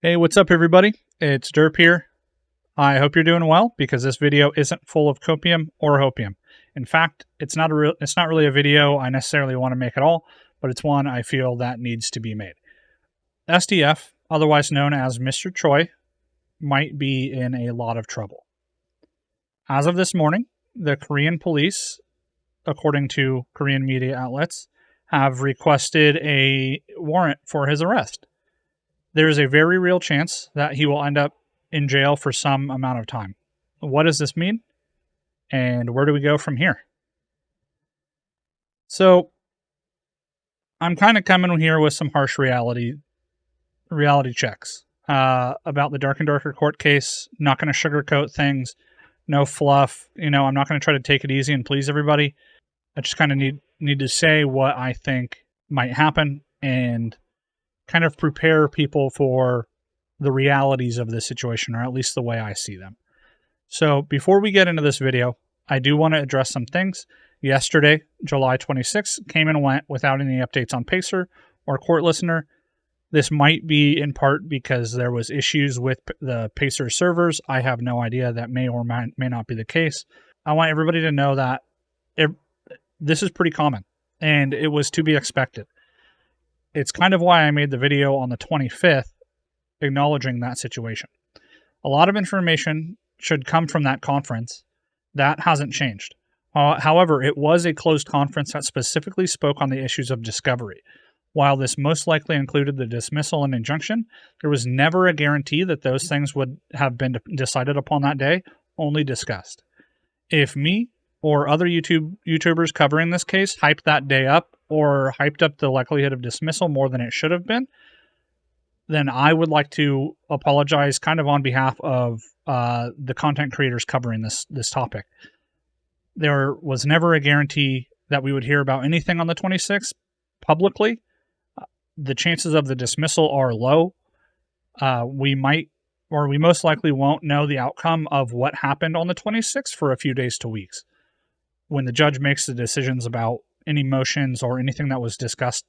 Hey, what's up everybody? It's Derp here. I hope you're doing well because this video isn't full of copium or hopeium. In fact, it's not really a video I necessarily want to make at all, but it's one I feel that needs to be made. SDF, otherwise known as Mr.Choi, might be in a lot of trouble. As of this morning, the Korean police, according to Korean media outlets, have requested a warrant for his arrest. There is a very real chance that he will end up in jail for some amount of time. What does this mean? And where do we go from here? So, I'm kind of coming here with some harsh reality checks about the Dark and Darker court case. Not going to sugarcoat things. No fluff. I'm not going to try to take it easy and please everybody. I just kind of need to say what I think might happen and kind of prepare people for the realities of this situation, or at least the way I see them. So before we get into this video, I do want to address some things. Yesterday, July 26th, came and went without any updates on Pacer or Courtlitener. This might be in part because there was issues with the Pacer servers. I have no idea. That may or may not be the case. I want everybody to know that this is pretty common, and it was to be expected. It's kind of why I made the video on the 25th acknowledging that situation. A lot of information should come from that conference. That hasn't changed. However, it was a closed conference that specifically spoke on the issues of discovery. While this most likely included the dismissal and injunction, there was never a guarantee that those things would have been decided upon that day, only discussed. If me or other YouTubers covering this case hyped that day up or hyped up the likelihood of dismissal more than it should have been, then I would like to apologize kind of on behalf of the content creators covering this topic. There was never a guarantee that we would hear about anything on the 26th publicly. The chances of the dismissal are low. We most likely won't know the outcome of what happened on the 26th for a few days to weeks, when the judge makes the decisions about any motions or anything that was discussed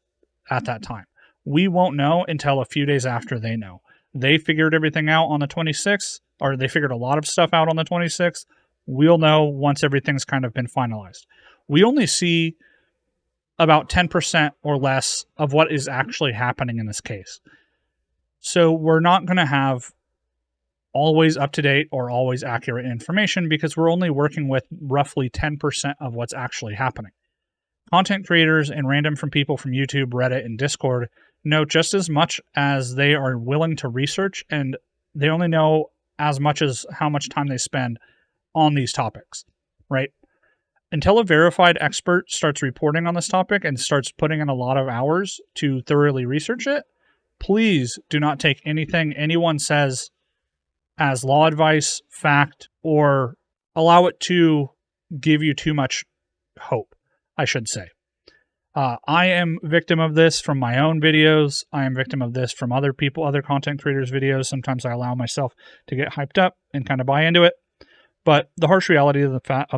at that time. We won't know until a few days after they know. They figured everything out on the 26th, or they figured a lot of stuff out on the 26th. We'll know once everything's kind of been finalized. We only see about 10% or less of what is actually happening in this case. So we're not going to have always up-to-date or always accurate information because we're only working with roughly 10% of what's actually happening. Content creators and random from people from YouTube, Reddit, and Discord know just as much as they are willing to research, and they only know as much as how much time they spend on these topics, right? Until a verified expert starts reporting on this topic and starts putting in a lot of hours to thoroughly research it, please do not take anything anyone says as law advice, fact, or allow it to give you too much hope, I should say. I am victim of this from my own videos. I am victim of this from other content creators' videos. Sometimes I allow myself to get hyped up and kind of buy into it. But the harsh reality of facts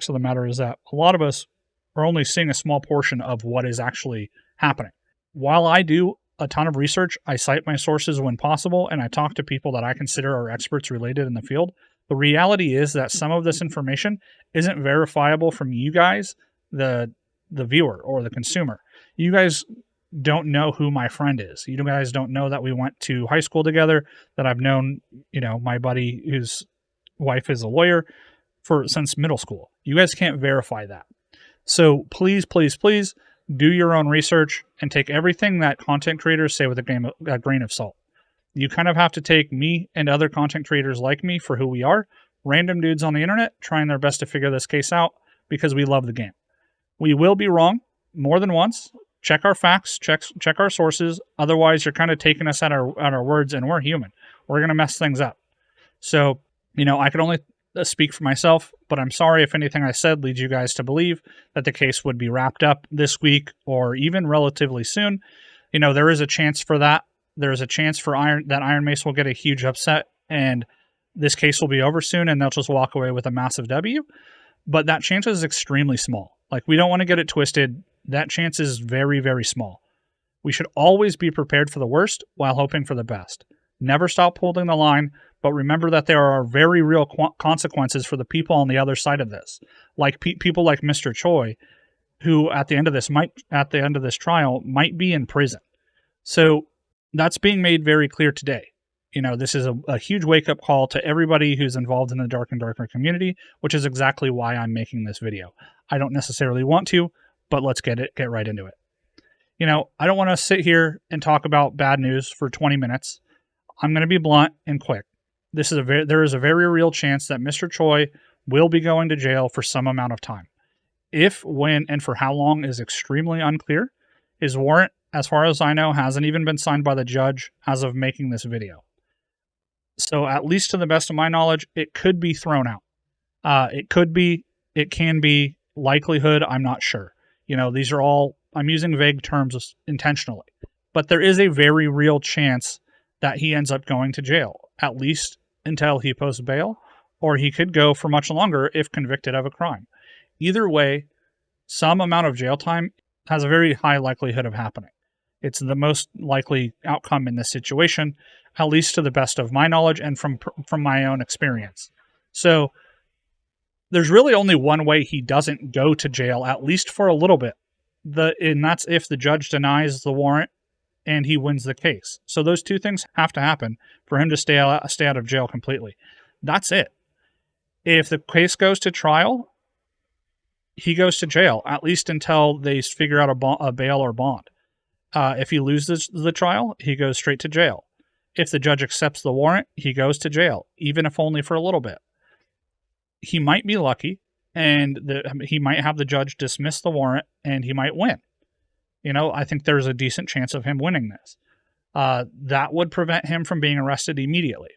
of the matter is that a lot of us are only seeing a small portion of what is actually happening. While I do a ton of research, I cite my sources when possible, and I talk to people that I consider are experts related in the field. The reality is that some of this information isn't verifiable from you guys, the viewer or the consumer. You guys don't know who my friend is. You guys don't know that we went to high school together, that I've known, my buddy whose wife is a lawyer since middle school. You guys can't verify that. So please, please, please do your own research and take everything that content creators say with a grain of salt. You kind of have to take me and other content creators like me for who we are, random dudes on the internet trying their best to figure this case out because we love the game. We will be wrong more than once. Check our facts, check our sources. Otherwise, you're kind of taking us at our words, and we're human. We're going to mess things up. So, I can only speak for myself, but I'm sorry if anything I said leads you guys to believe that the case would be wrapped up this week or even relatively soon. There is a chance for that. There is a chance for that Ironmace will get a huge upset and this case will be over soon and they'll just walk away with a massive W. But that chance is extremely small. We don't want to get it twisted. That chance is very, very small. We should always be prepared for the worst while hoping for the best. Never stop holding the line, but remember that there are very real consequences for the people on the other side of this, like people like Mr. Choi, who at the end of this trial might be in prison. So that's being made very clear today. This is a huge wake-up call to everybody who's involved in the Dark and Darker community, which is exactly why I'm making this video. I don't necessarily want to, but let's get right into it. I don't want to sit here and talk about bad news for 20 minutes. I'm going to be blunt and quick. There is a very real chance that Mr. Choi will be going to jail for some amount of time. If, when, and for how long is extremely unclear. His warrant, as far as I know, hasn't even been signed by the judge as of making this video. So at least to the best of my knowledge, it could be thrown out. It can be, likelihood, I'm not sure. These are all, I'm using vague terms intentionally. But there is a very real chance that he ends up going to jail, at least until he posts bail, or he could go for much longer if convicted of a crime. Either way, some amount of jail time has a very high likelihood of happening. It's the most likely outcome in this situation, at least to the best of my knowledge and from my own experience. So there's really only one way he doesn't go to jail, at least for a little bit. And that's if the judge denies the warrant and he wins the case. So those two things have to happen for him to stay out of jail completely. That's it. If the case goes to trial, he goes to jail, at least until they figure out a bail or bond. If he loses the trial, he goes straight to jail. If the judge accepts the warrant, he goes to jail, even if only for a little bit. He might be lucky, and he might have the judge dismiss the warrant, and he might win. I think there's a decent chance of him winning this. That would prevent him from being arrested immediately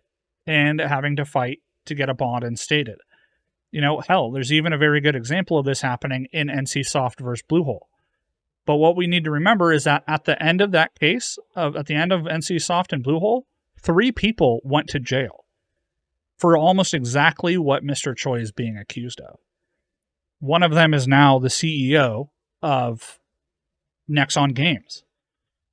and having to fight to get a bond instated. Hell, there's even a very good example of this happening in NC Soft versus Bluehole. But what we need to remember is that at the end of that case, at the end of NC Soft and Bluehole, 3 people went to jail for almost exactly what Mr. Choi is being accused of. One of them is now the CEO of Nexon Games.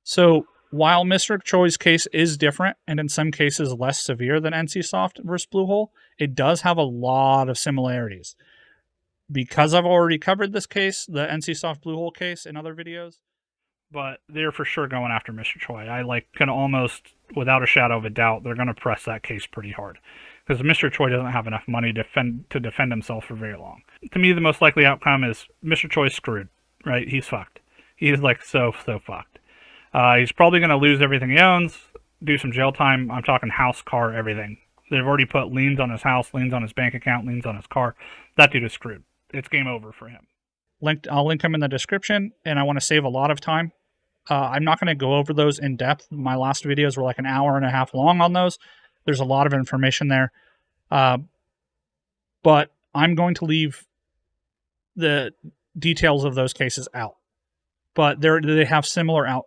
So while Mr. Choi's case is different and in some cases less severe than NC Soft versus Bluehole, it does have a lot of similarities. Because I've already covered this case, the NC Soft Bluehole case in other videos, but they're for sure going after Mr. Choi. I can almost, without a shadow of a doubt, they're going to press that case pretty hard. Because Mr. Choi doesn't have enough money to defend himself for very long. To me, the most likely outcome is Mr. Choi's screwed, right? He's fucked. He's so fucked. He's probably going to lose everything he owns, do some jail time. I'm talking house, car, everything. They've already put liens on his house, liens on his bank account, liens on his car. That dude is screwed. It's game over for him. I'll link him in the description, and I want to save a lot of time. I'm not going to go over those in depth. My last videos were like an hour and a half long on those. There's a lot of information there. But I'm going to leave the details of those cases out. But they have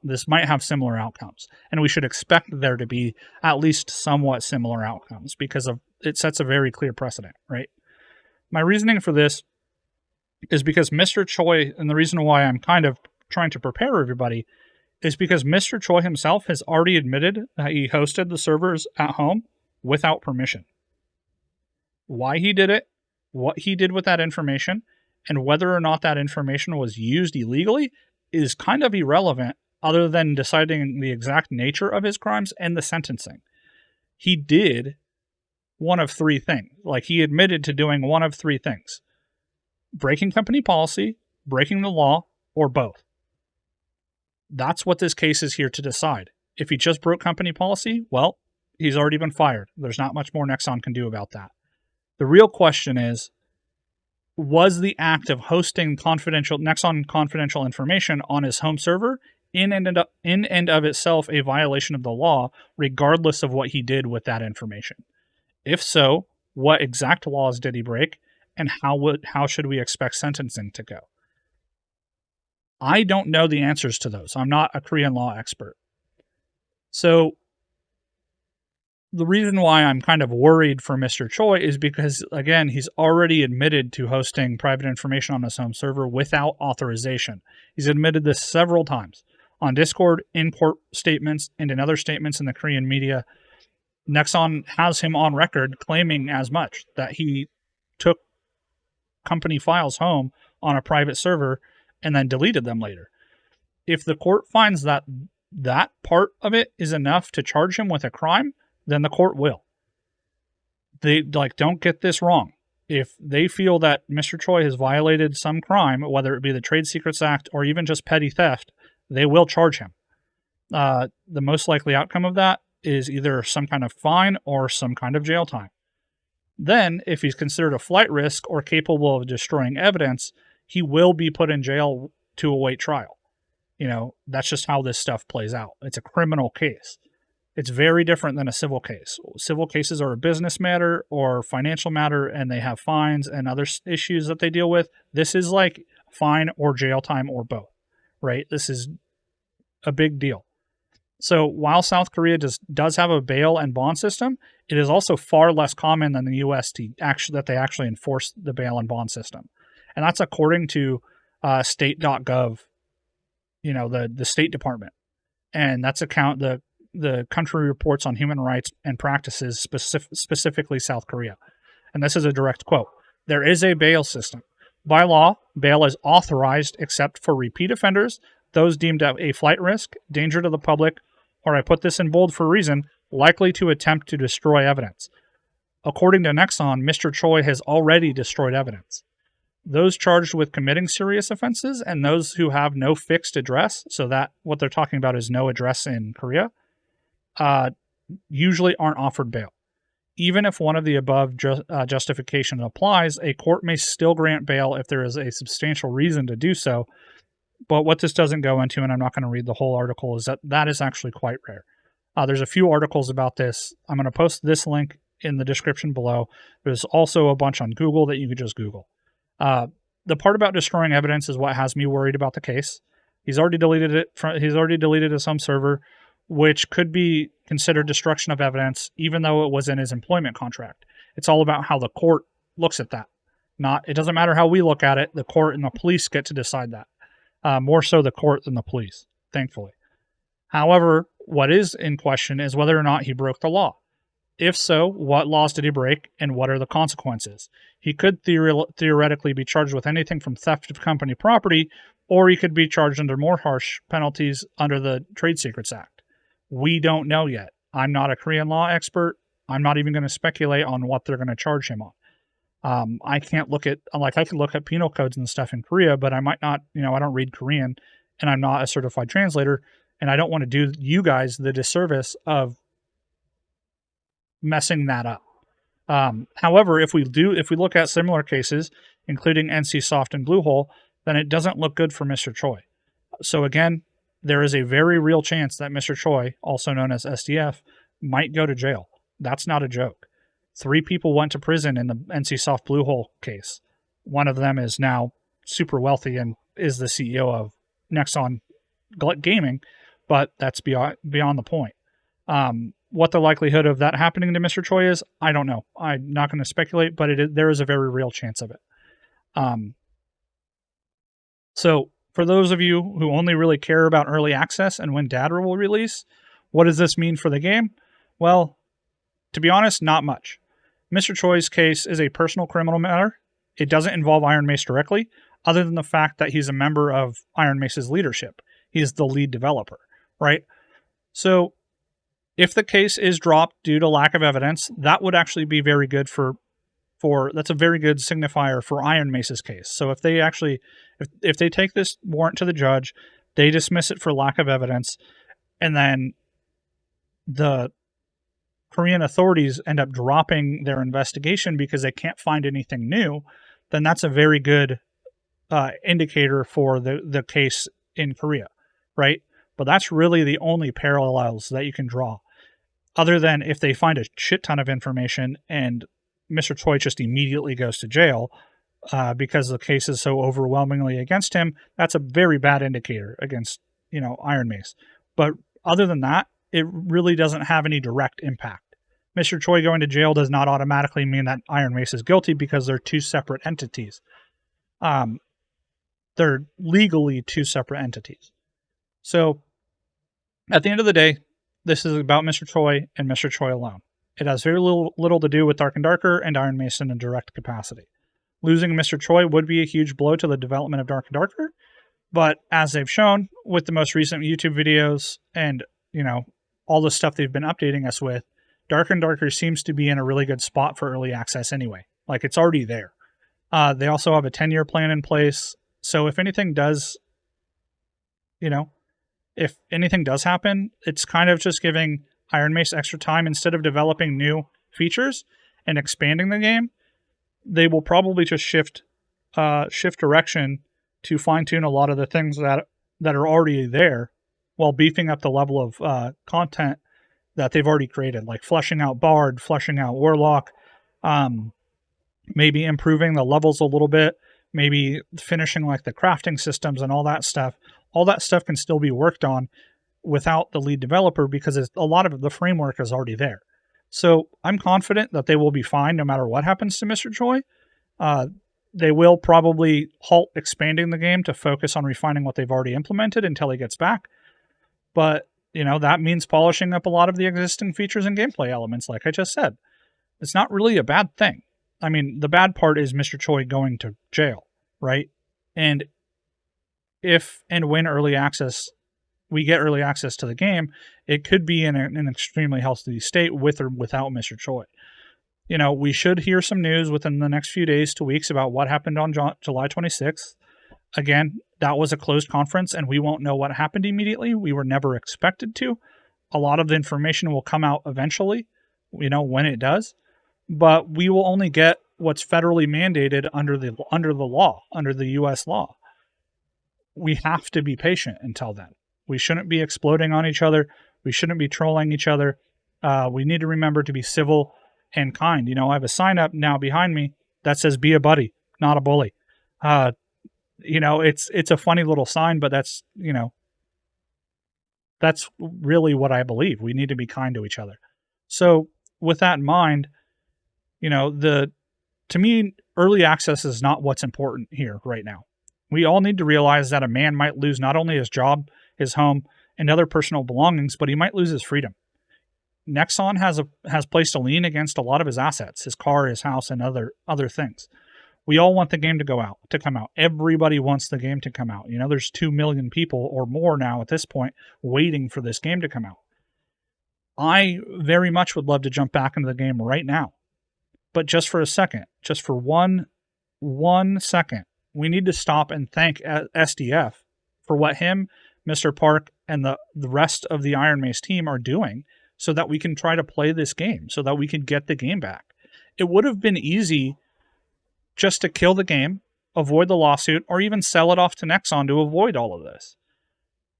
this might have similar outcomes, and we should expect there to be at least somewhat similar outcomes because it sets a very clear precedent, right? My reasoning for this is because Mr. Choi, and the reason why I'm kind of trying to prepare everybody, is because Mr. Choi himself has already admitted that he hosted the servers at home without permission. Why he did it, what he did with that information, and whether or not that information was used illegally is kind of irrelevant other than deciding the exact nature of his crimes and the sentencing. He did one of 3 things. He admitted to doing one of 3 things. Breaking company policy, breaking the law, or both. That's what this case is here to decide. If he just broke company policy, well, he's already been fired. There's not much more Nexon can do about that. The real question is, was the act of hosting Nexon confidential information on his home server in and of itself a violation of the law, regardless of what he did with that information? If so, what exact laws did he break, and how should we expect sentencing to go? I don't know the answers to those. I'm not a Korean law expert. So the reason why I'm kind of worried for Mr. Choi is because, again, he's already admitted to hosting private information on his home server without authorization. He's admitted this several times on Discord, in court statements, and in other statements in the Korean media. Nexon has him on record claiming as much, that he took company files home on a private server and then deleted them later. If the court finds that that part of it is enough to charge him with a crime, then the court will. They don't get this wrong. If they feel that Mr. Choi has violated some crime, whether it be the Trade Secrets Act or even just petty theft, they will charge him. The most likely outcome of that is either some kind of fine or some kind of jail time. Then, if he's considered a flight risk or capable of destroying evidence, he will be put in jail to await trial. That's just how this stuff plays out. It's a criminal case. It's very different than a civil case. Civil cases are a business matter or financial matter, and they have fines and other issues that they deal with. This is like fine or jail time or both, right? This is a big deal. So while South Korea does have a bail and bond system, it is also far less common than the U.S. that they actually enforce the bail and bond system. And that's according to state.gov, the State Department. And that's the country reports on human rights and practices, specifically South Korea. And this is a direct quote. There is a bail system. By law, bail is authorized except for repeat offenders, those deemed a flight risk, danger to the public, or I put this in bold for a reason, likely to attempt to destroy evidence. According to Nexon, Mr. Choi has already destroyed evidence. Those charged with committing serious offenses and those who have no fixed address, so that what they're talking about is no address in Korea, usually aren't offered bail. Even if one of the above justification applies, a court may still grant bail if there is a substantial reason to do so. But what this doesn't go into, and I'm not going to read the whole article, is that is actually quite rare. There's a few articles about this. I'm going to post this link in the description below. There's also a bunch on Google that you could just Google. The part about destroying evidence is what has me worried about the case. He's already deleted it. He's already deleted it to some server, which could be considered destruction of evidence, even though it was in his employment contract. It's all about how the court looks at that. It doesn't matter how we look at it. The court and the police get to decide that. More so the court than the police, thankfully. However, what is in question is whether or not he broke the law. If so, what laws did he break, and what are the consequences? He could theoretically be charged with anything from theft of company property, or he could be charged under more harsh penalties under the Trade Secrets Act. We don't know yet. I'm not a Korean law expert. I'm not even going to speculate on what they're going to charge him on. I can't look at, I can look at penal codes and stuff in Korea, but I might not, I don't read Korean, and I'm not a certified translator, and I don't want to do you guys the disservice of messing that up. However, if we look at similar cases, including NCSoft and Bluehole, then it doesn't look good for Mr. Choi. So again, there is a very real chance that Mr. Choi, also known as SDF, might go to jail. That's not a joke. 3 people went to prison in the NCSoft Bluehole case. One of them is now super wealthy and is the CEO of Nexon Gaming, but that's beyond the point. What the likelihood of that happening to Mr. Choi is, I don't know. I'm not going to speculate, but there is a very real chance of it. So for those of you who only really care about early access and when data will release, what does this mean for the game? Well, to be honest, not much. Mr. Choi's case is a personal criminal matter. It doesn't involve Ironmace directly, other than the fact that he's a member of Ironmace's leadership. He's the lead developer, right? So if the case is dropped due to lack of evidence, that would actually be very good that's a very good signifier for Ironmace's case. So if they take this warrant to the judge, they dismiss it for lack of evidence, and then the Korean authorities end up dropping their investigation because they can't find anything new, then that's a very good indicator for the case in Korea, right? But that's really the only parallels that you can draw, other than if they find a shit ton of information and Mr. Choi just immediately goes to jail because the case is so overwhelmingly against him. That's a very bad indicator against, Ironmace. But other than that, it really doesn't have any direct impact. Mr. Choi going to jail does not automatically mean that Ironmace is guilty because they're 2 separate entities. They're legally 2 separate entities. So at the end of the day, this is about Mr. Choi and Mr. Choi alone. It has very little to do with Dark and Darker and Ironmace in a direct capacity. Losing Mr. Choi would be a huge blow to the development of Dark and Darker, but as they've shown with the most recent YouTube videos and, all the stuff they've been updating us with, Dark and Darker seems to be in a really good spot for early access anyway. Like, it's already there. They also have a 10-year plan in place. So if anything does, if anything does happen, it's kind of just giving Ironmace extra time. Instead of developing new features and expanding the game, they will probably just shift direction to fine-tune a lot of the things that are already there while beefing up the level of content that they've already created, like fleshing out Bard, fleshing out Warlock, maybe improving the levels a little bit, maybe finishing like the crafting systems and all that stuff. All that stuff can still be worked on without the lead developer because a lot of the framework is already there. So I'm confident that they will be fine no matter what happens to Mr. Choi. They will probably halt expanding the game to focus on refining what they've already implemented until he gets back. But, that means polishing up a lot of the existing features and gameplay elements, like I just said. It's not really a bad thing. I mean, the bad part is Mr. Choi going to jail, right? And if and when we get early access to the game, it could be in an extremely healthy state with or without Mr. Choi. We should hear some news within the next few days to weeks about what happened on July 26th. Again, that was a closed conference, and we won't know what happened immediately. We were never expected to. A lot of the information will come out eventually, when it does. But we will only get what's federally mandated under the law, under the U.S. law. We have to be patient until then. We shouldn't be exploding on each other. We shouldn't be trolling each other. We need to remember to be civil and kind. I have a sign up now behind me that says "Be a buddy, not a bully." It's a funny little sign, but that's really what I believe. We need to be kind to each other. So with that in mind, to me, early access is not what's important here right now. We all need to realize that a man might lose not only his job, his home, and other personal belongings, but he might lose his freedom. Nexon has placed a lien against a lot of his assets, his car, his house, and other things. We all want the game to come out. Everybody wants the game to come out. There's 2 million people or more now at this point waiting for this game to come out. I very much would love to jump back into the game right now. But just for a second, just for one second, we need to stop and thank SDF for what him, Mr. Park, and the rest of the Ironmace team are doing so that we can try to play this game, so that we can get the game back. It would have been easy just to kill the game, avoid the lawsuit, or even sell it off to Nexon to avoid all of this.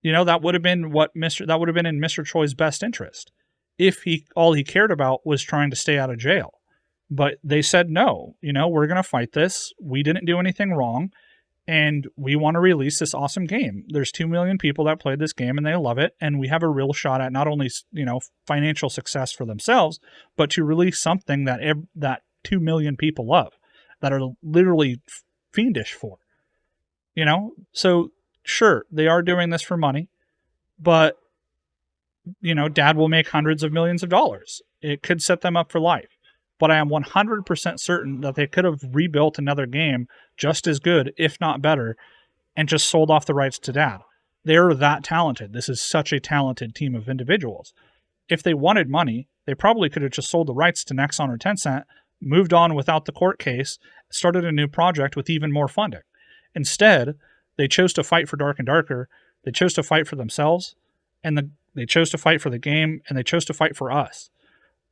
That would have been in Mr. Choi's best interest if all he cared about was trying to stay out of jail. But they said, no, we're going to fight this. We didn't do anything wrong. And we want to release this awesome game. There's 2 million people that played this game and they love it. And we have a real shot at not only, financial success for themselves, but to release something that 2 million people love, that are literally fiendish for. So sure, they are doing this for money, but, Dad will make hundreds of millions of dollars. It could set them up for life. But I am 100% certain that they could have rebuilt another game just as good, if not better, and just sold off the rights to Dad. They're that talented. This is such a talented team of individuals. If they wanted money, they probably could have just sold the rights to Nexon or Tencent, moved on without the court case, started a new project with even more funding. Instead, they chose to fight for Dark and Darker, they chose to fight for themselves, and they chose to fight for the game, and they chose to fight for us.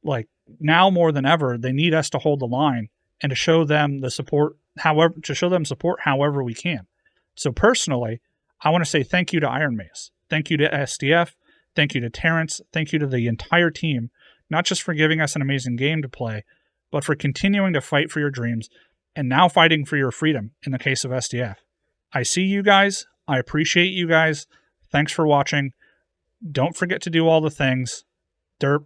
Like, now more than ever, they need us to hold the line and to show them support however we can. So personally, I want to say thank you to Ironmace. Thank you to SDF. Thank you to Terrence. Thank you to the entire team, not just for giving us an amazing game to play, but for continuing to fight for your dreams and now fighting for your freedom in the case of SDF. I see you guys. I appreciate you guys. Thanks for watching. Don't forget to do all the things. Derp,